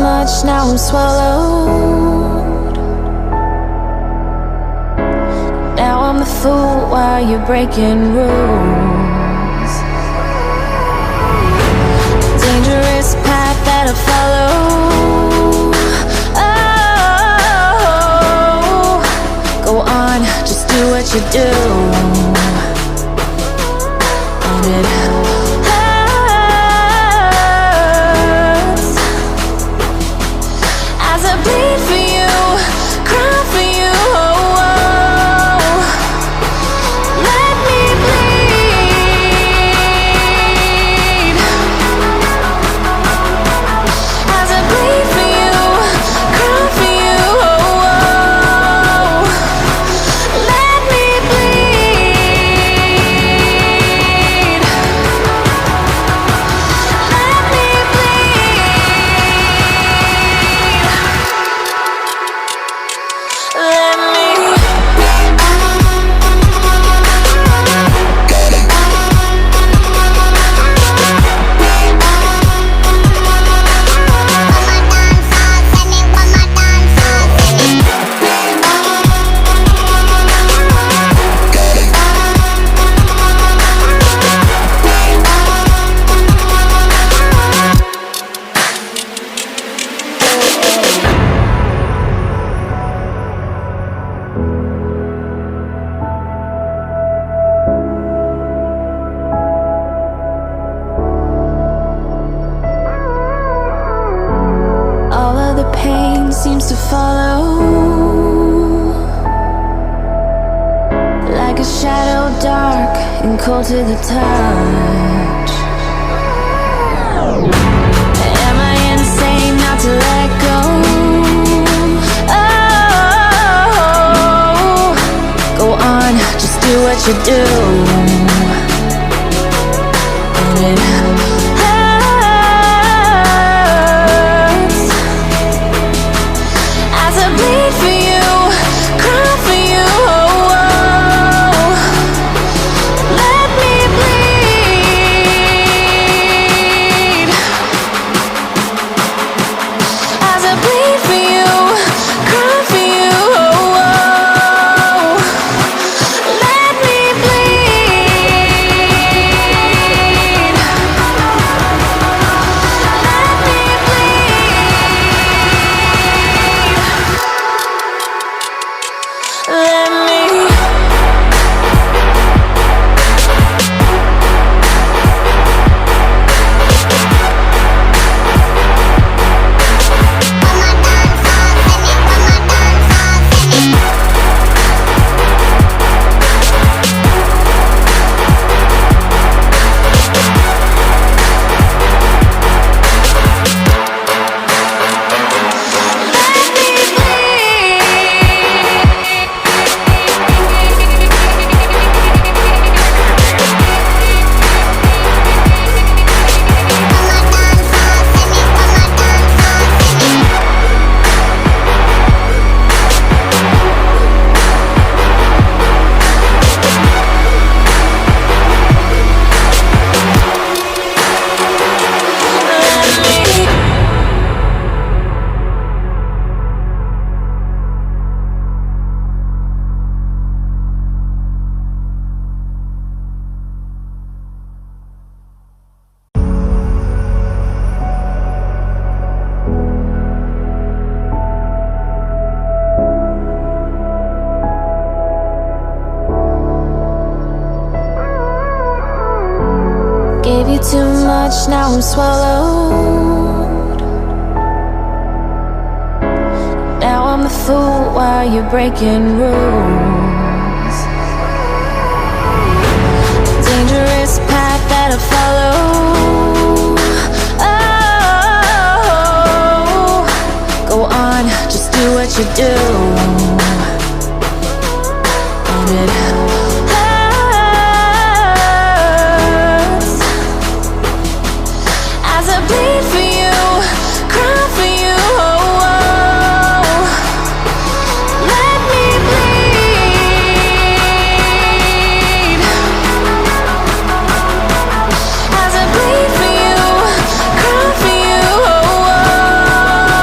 much, now I'm swallowed. Now I'm the fool while you're breaking rules. Dangerous path that I follow. Oh, go on, just do what you do. And it hurts as I bleed for you, cry for you. Oh, oh. Let me bleed as I bleed for you, cry for you. Oh, oh. Let me bleed. Let me bleed. Let me. All of the pain seems to follow, like a shadow, dark and cold to the touch. Am I insane not to let go? Oh, go on, just do what you do. And it hurts as I bleed for you, cry for you. Oh, oh. Let me bleed as I bleed for you, cry for you. Oh, oh. Let me bleed. Let me bleed. Let me. Gave you too much, now I'm swallowed. Now I'm the fool while you're breaking rules. Dangerous path that I follow. Oh, go on, just do what you do. And it hurts as I bleed for you, cry for you. Oh, oh. Let me bleed as I bleed for you, cry for you. Oh, oh.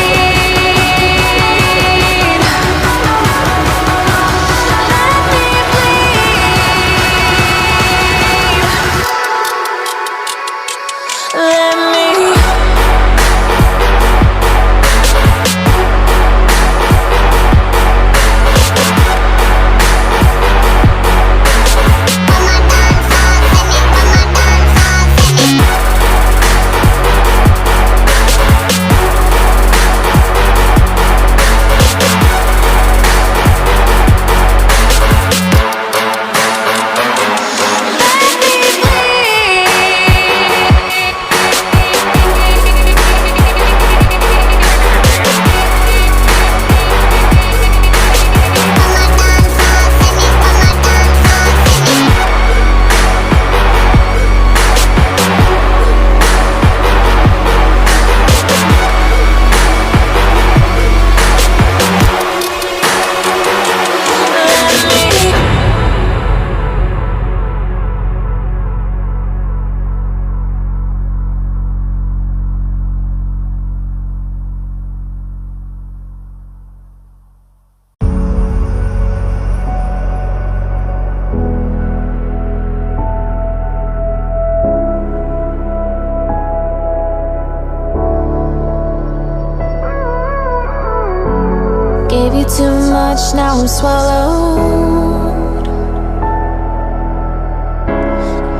Gave you too much, now I'm swallowed.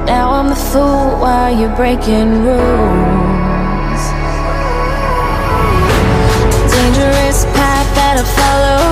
Now I'm the fool while you're breaking rules. Dangerous path that I follow.